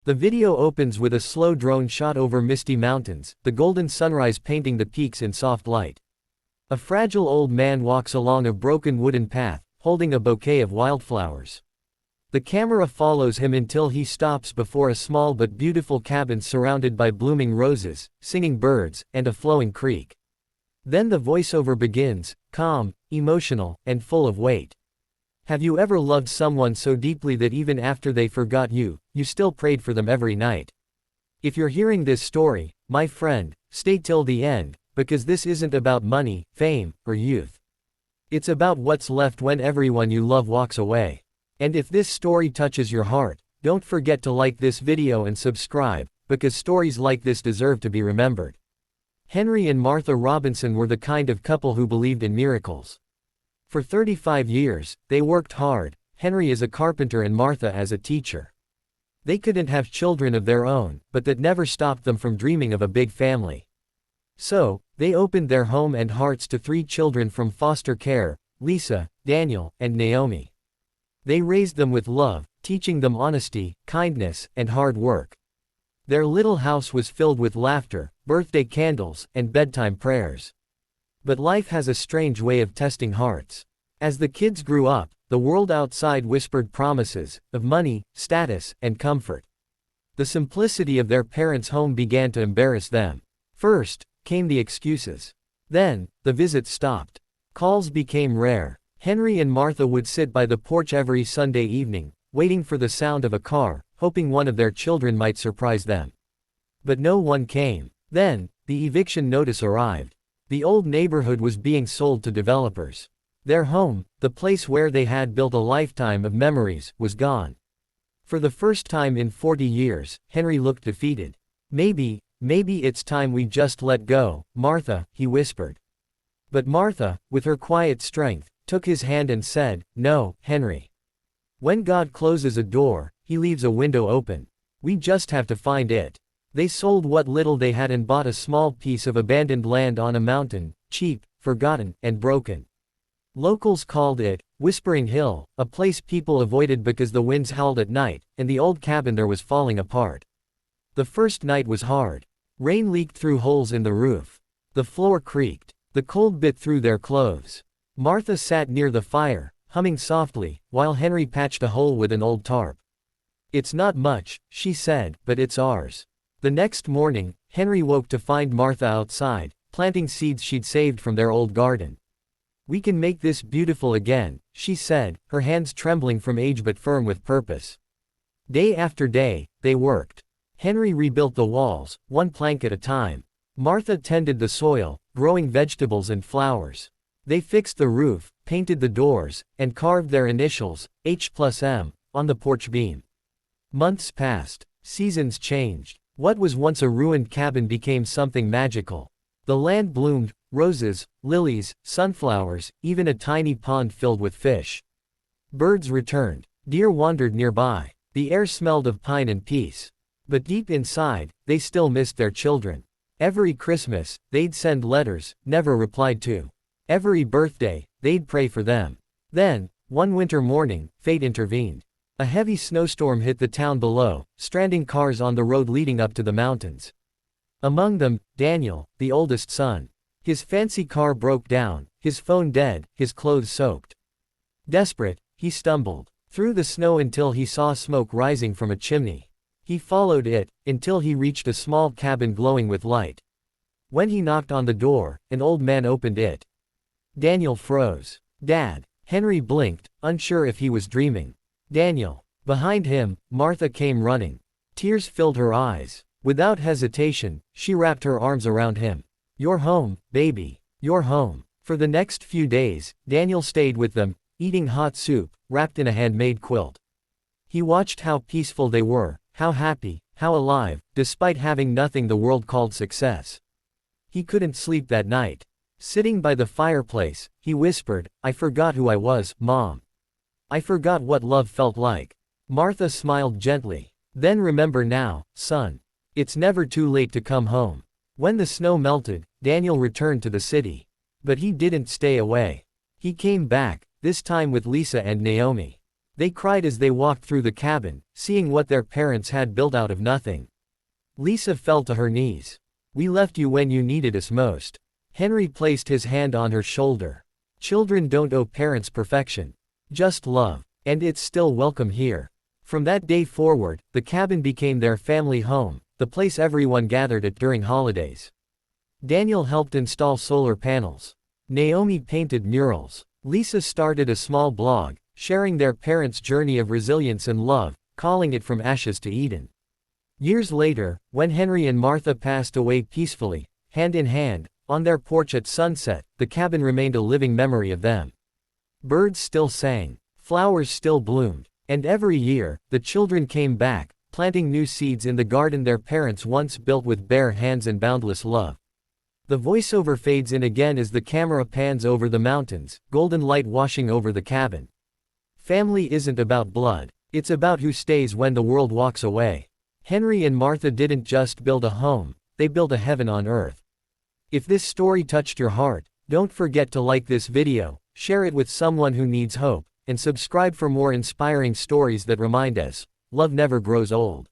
The video opens with a slow drone shot over misty mountains, the golden sunrise painting the peaks in soft light. A fragile old man walks along a broken wooden path, holding a bouquet of wildflowers. The camera follows him until he stops before a small but beautiful cabin surrounded by blooming roses, singing birds, and a flowing creek. Then the voiceover begins, calm, emotional, and full of weight. Have you ever loved someone so deeply that even after they forgot you, you still prayed for them every night? If you're hearing this story, my friend, stay till the end, because this isn't about money, fame, or youth. It's about what's left when everyone you love walks away. And if this story touches your heart, don't forget to like this video and subscribe, because stories like this deserve to be remembered. Henry and Martha Robinson were the kind of couple who believed in miracles. For 35 years, they worked hard, Henry as a carpenter and Martha as a teacher. They couldn't have children of their own, but that never stopped them from dreaming of a big family. So, they opened their home and hearts to 3 children from foster care, Lisa, Daniel, and Naomi. They raised them with love, teaching them honesty, kindness, and hard work. Their little house was filled with laughter, birthday candles, and bedtime prayers. But life has a strange way of testing hearts. As the kids grew up, the world outside whispered promises of money, status, and comfort. The simplicity of their parents' home began to embarrass them. First came the excuses. Then, the visits stopped. Calls became rare. Henry and Martha would sit by the porch every Sunday evening, waiting for the sound of a car, hoping one of their children might surprise them. But no one came. Then, the eviction notice arrived. The old neighborhood was being sold to developers. Their home, the place where they had built a lifetime of memories, was gone. For the first time in 40 years, Henry looked defeated. Maybe it's time we just let go, Martha, he whispered. But Martha, with her quiet strength, took his hand and said, "No, Henry. When God closes a door, he leaves a window open. We just have to find it." They sold what little they had and bought a small piece of abandoned land on a mountain, cheap, forgotten, and broken. Locals called it Whispering Hill, a place people avoided because the winds howled at night, and the old cabin there was falling apart. The first night was hard. Rain leaked through holes in the roof. The floor creaked. The cold bit through their clothes. Martha sat near the fire, humming softly, while Henry patched a hole with an old tarp. "It's not much," she said, "but it's ours." The next morning, Henry woke to find Martha outside, planting seeds she'd saved from their old garden. "We can make this beautiful again," she said, her hands trembling from age but firm with purpose. Day after day, they worked. Henry rebuilt the walls, one plank at a time. Martha tended the soil, growing vegetables and flowers. They fixed the roof, painted the doors, and carved their initials, H+M, on the porch beam. Months passed. Seasons changed. What was once a ruined cabin became something magical. The land bloomed, roses, lilies, sunflowers, even a tiny pond filled with fish. Birds returned. Deer wandered nearby. The air smelled of pine and peace. But deep inside, they still missed their children. Every Christmas, they'd send letters, never replied to. Every birthday, they'd pray for them. Then, one winter morning, fate intervened. A heavy snowstorm hit the town below, stranding cars on the road leading up to the mountains. Among them, Daniel, the oldest son. His fancy car broke down, his phone dead, his clothes soaked. Desperate, he stumbled through the snow until he saw smoke rising from a chimney. He followed it, until he reached a small cabin glowing with light. When he knocked on the door, an old man opened it. Daniel froze. "Dad." Henry blinked, unsure if he was dreaming. "Daniel." Behind him, Martha came running. Tears filled her eyes. Without hesitation, she wrapped her arms around him. "You're home, baby. You're home." For the next few days, Daniel stayed with them, eating hot soup, wrapped in a handmade quilt. He watched how peaceful they were, how happy, how alive, despite having nothing the world called success. He couldn't sleep that night. Sitting by the fireplace, he whispered, "I forgot who I was, Mom. I forgot what love felt like." Martha smiled gently. "Then remember now, son. It's never too late to come home." When the snow melted, Daniel returned to the city. But he didn't stay away. He came back, this time with Lisa and Naomi. They cried as they walked through the cabin, seeing what their parents had built out of nothing. Lisa fell to her knees. "We left you when you needed us most." Henry placed his hand on her shoulder. "Children don't owe parents perfection. Just love. And it's still welcome here." From that day forward, the cabin became their family home, the place everyone gathered at during holidays. Daniel helped install solar panels. Naomi painted murals. Lisa started a small blog, sharing their parents' journey of resilience and love, calling it From Ashes to Eden. Years later, when Henry and Martha passed away peacefully, hand in hand, on their porch at sunset, the cabin remained a living memory of them. Birds still sang, flowers still bloomed, and every year, the children came back, planting new seeds in the garden their parents once built with bare hands and boundless love. The voiceover fades in again as the camera pans over the mountains, golden light washing over the cabin. Family isn't about blood, it's about who stays when the world walks away. Henry and Martha didn't just build a home, they built a heaven on earth. If this story touched your heart, don't forget to like this video, share it with someone who needs hope, and subscribe for more inspiring stories that remind us, love never grows old.